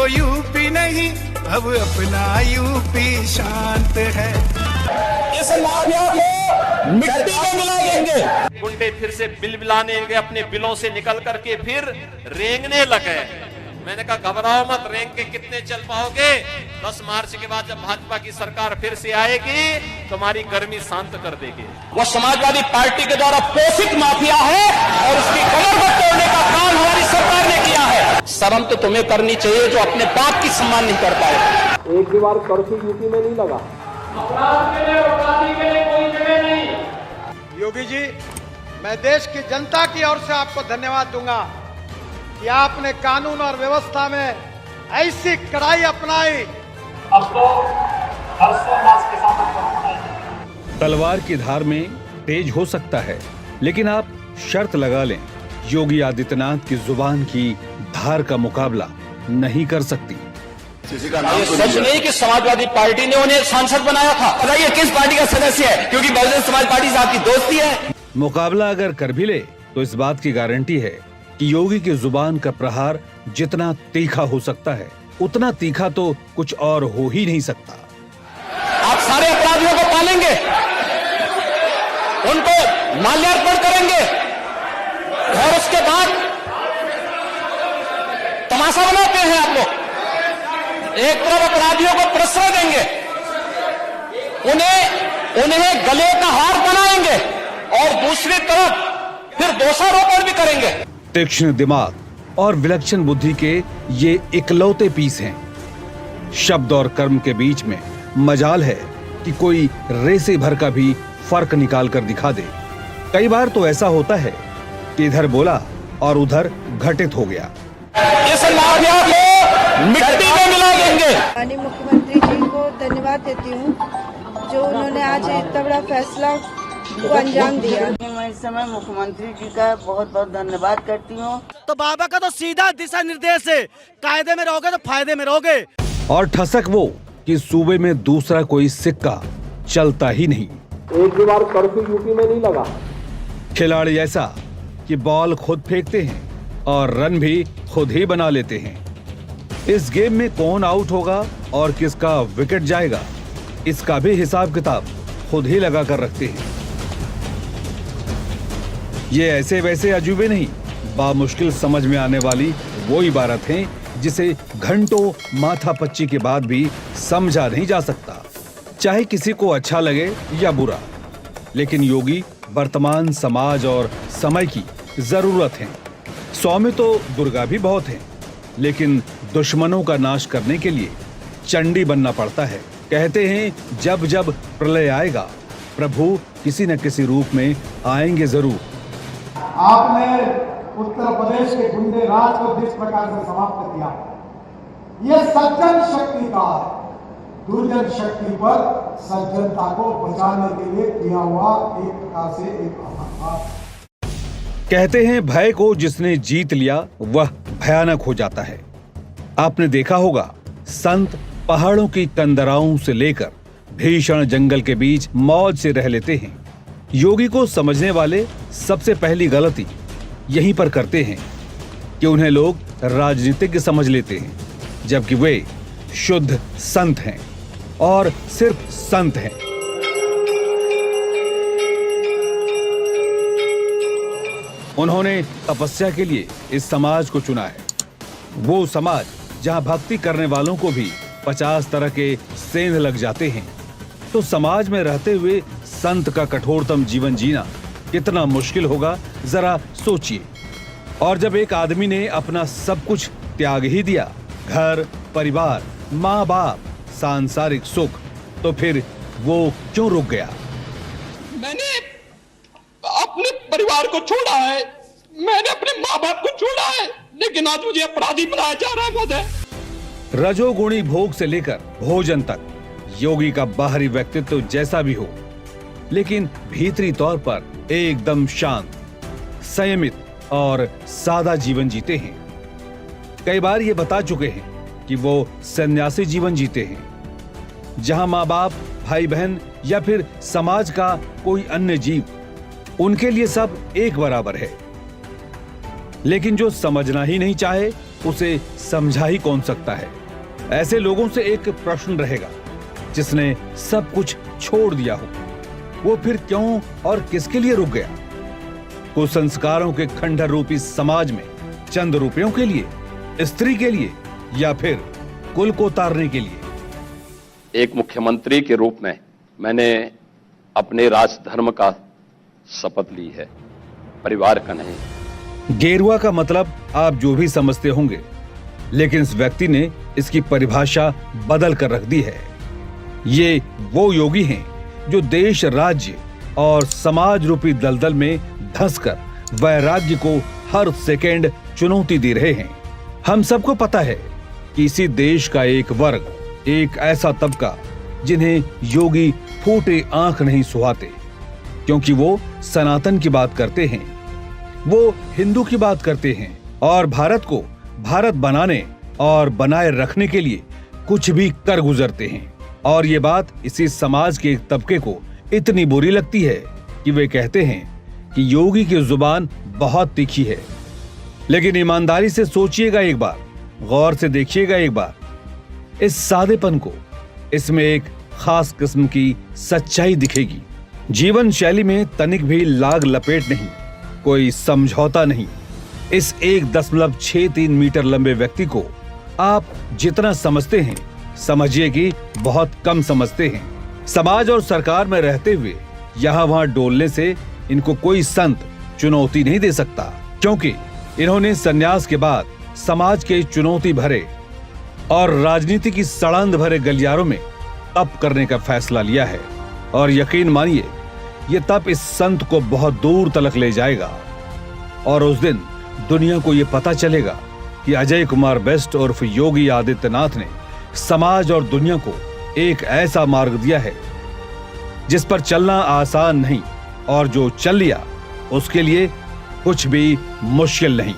UP नहीं, अब अपना यूपी शांत है। इस माफिया को मिट्टी में मिला देंगे। गुंडे फिर से बिलबिलाने लगे, अपने बिलों से निकल करके फिर रेंगने लगे। मैंने कहा घबराओ मत, रेंग के कितने चल पाओगे? 10 मार्च के बाद जब भाजपा की सरकार फिर से आएगी, तुम्हारी गर्मी शांत कर देगी। वो समाजवादी पार्टी के द्वारा पोषित माफिया है और उसकी कमर को तोड़ने का काम हमारी सरकार ने किया है। शर्म तो तुम्हें करनी चाहिए जो अपने बाप की सम्मान नहीं कर पाए। एक भी बार कर्फ्यू यूपी में नहीं लगा। अपराध के लिए, अपराधी के लिए कोई जगह नहीं। योगी जी, मैं देश की जनता की ओर से आपको धन्यवाद दूंगा कि आपने कानून और व्यवस्था में ऐसी कड़ाई अपनाई। अब तो हर्षोल्लास के साथ तलवार की धार में तेज हो सकता है, लेकिन आप शर्त लगा लें, योगी आदित्यनाथ की जुबान की धार का मुकाबला नहीं कर सकती। ये सच नहीं कि समाजवादी पार्टी ने उन्हें सांसद बनाया था। बताइए किस पार्टी का सदस्य है? क्योंकि बहुजन समाज पार्टी से आपकी दोस्ती है। मुकाबला अगर कर भी ले तो इस बात की गारंटी है कि योगी की जुबान का प्रहार जितना तीखा हो सकता है, उतना तीखा तो कुछ और हो ही नहीं सकता। आप सारे अपराधियों को पालेंगे, उनको माल्यार्पण करेंगे और उसके बाद तमाशा बनाते हैं आप लोग। एक तरफ अपराधियों को प्रश्रय देंगे, उन्हें गले का हार बनाएंगे और दूसरी तरफ फिर दोषारोपण भी करेंगे। तीक्ष्ण दिमाग और विलक्षण बुद्धि के ये इकलौते पीस हैं। शब्द और कर्म के बीच में मजाल है कि कोई रेसे भर का भी फर्क निकाल कर दिखा दे। कई बार तो ऐसा होता है कि इधर बोला और उधर घटित हो गया। इस माफिया को मिट्टी में मिला देंगे। माननीय मुख्यमंत्री जी को धन्यवाद देती हूँ जो उन्होंने आज इतना बड़ा फैसला को अंजाम दिया। मैं इस समय मुख्यमंत्री जी का बहुत बहुत धन्यवाद करती हूँ। तो बाबा का तो सीधा दिशा निर्देश है, कायदे में रहोगे तो फायदे में रहोगे। और ठसक वो कि सूबे में दूसरा कोई सिक्का चलता ही नहीं। एक भी बार कर्फ्यू यूपी में नहीं लगा। खिलाड़ी ऐसा कि बॉल खुद फेंकते हैं और रन भी खुद ही बना लेते हैं। इस गेम में कौन आउट होगा और किसका विकेट जाएगा, इसका भी हिसाब किताब खुद ही लगा कर रखते हैं। ये ऐसे वैसे अजूबे नहीं, बामुश्किल समझ में आने वाली वो इबारत हैं जिसे घंटों माथापच्ची के बाद भी समझा नहीं जा सकता, चाहे किसी को अच्छा लगे या बुरा। लेकिन योगी वर्तमान समाज और समय की जरूरत है। 100 में तो दुर्गा भी बहुत हैं, लेकिन दुश्मनों का नाश करने के लिए चंडी बनना पड़ता है। कहते हैं जब जब प्रलय आएगा, प्रभु किसी न किसी रूप में आएंगे जरूर। आपने उत्तर प्रदेश के गुंडे राज को जिस प्रकार से समाप्त किया, ये सज्जन शक्ति का दुर्जन शक्ति पर सज्जनता को बचाने के लिए किया हुआ एक प्रकार से एक आभार। कहते हैं भय को जिसने जीत लिया वह भयानक हो जाता है। आपने देखा होगा संत पहाड़ों की कंदराओं से लेकर भीषण जंगल के बीच मौज से रह लेते हैं। योगी को समझने वाले सबसे पहली गलती यहीं पर करते हैं कि उन्हें लोग राजनीतिज्ञ समझ लेते हैं, जबकि वे शुद्ध संत हैं और सिर्फ संत हैं। उन्होंने तपस्या के लिए इस समाज को चुना है, वो समाज जहां भक्ति करने वालों को भी 50 तरह के सेंध लग जाते हैं। तो समाज में रहते हुए संत का कठोरतम जीवन जीना कितना मुश्किल होगा जरा सोचिए। और जब एक आदमी ने अपना सब कुछ त्याग ही दिया, घर, परिवार, माँ बाप, सांसारिक सुख, तो फिर वो क्यों रुक गया? मैंने अपने परिवार को छोड़ा है, मैंने अपने माँ बाप को छोड़ा है, लेकिन आज मुझे अपराधी बनाया जा रहा है। महोदय, रजोगुणी भोग से लेकर भोजन तक योगी का बाहरी व्यक्तित्व जैसा भी हो, लेकिन भीतरी तौर पर एकदम शांत, संयमित और सादा जीवन जीते हैं। कई बार ये बता चुके हैं कि वो सन्यासी जीवन जीते हैं, जहां माँ बाप, भाई बहन या फिर समाज का कोई अन्य जीव, उनके लिए सब एक बराबर है। लेकिन जो समझना ही नहीं चाहे उसे समझा ही कौन सकता है। ऐसे लोगों से एक प्रश्न रहेगा, जिसने सब कुछ छोड़ दिया हो, वो फिर क्यों और किसके लिए रुक गया? कुसंस्कारों के खंडहर रूपी समाज में चंद रुपयों के लिए, स्त्री के लिए, या फिर कुल को तारने के लिए? एक मुख्यमंत्री के रूप में मैंने अपने राजधर्म का शपथ ली है, परिवार का नहीं। गेरुआ का मतलब आप जो भी समझते होंगे, लेकिन इस व्यक्ति ने इसकी परिभाषा बदल कर रख दी है। ये वो योगी हैं जो देश, राज्य और समाज रूपी दलदल में धंसकर वैराग्य को हर सेकेंड चुनौती दे रहे हैं। हम सबको पता है कि इसी देश का एक वर्ग, एक ऐसा तबका जिन्हें योगी फूटे आंख नहीं सुहाते, क्योंकि वो सनातन की बात करते हैं, वो हिंदू की बात करते हैं और भारत को भारत बनाने और बनाए रखने के लिए कुछ भी कर गुजरते हैं। और ये बात इसी समाज के एक तबके को इतनी बुरी लगती है कि वे कहते हैं कि योगी की जुबान बहुत तीखी है। लेकिन ईमानदारी से सोचिएगा एक बार, गौर से देखिएगा एक बार इस सादेपन को। इसमें एक खास किस्म की सच्चाई दिखेगी। जीवन शैली में तनिक भी लाग लपेट नहीं, कोई समझौता नहीं। इस 1.63 मीटर लंबे व्यक्ति को आप जितना समझते हैं, समझिए कि बहुत कम समझते हैं। समाज और सरकार में रहते हुए यहाँ वहां डोलने से इनको कोई संत चुनौती नहीं दे सकता, क्योंकि इन्होंने संन्यास के बाद समाज के चुनौती भरे और राजनीति की सड़ंद भरे गलियारों में तप करने का फैसला लिया है। और यकीन मानिए, ये तप इस संत को बहुत दूर तलक ले जाएगा। और उस दिन दुनिया को ये पता चलेगा कि अजय कुमार बेस्ट उर्फ योगी आदित्यनाथ ने समाज और दुनिया को एक ऐसा मार्ग दिया है जिस पर चलना आसान नहीं, और जो चल लिया उसके लिए कुछ भी मुश्किल नहीं।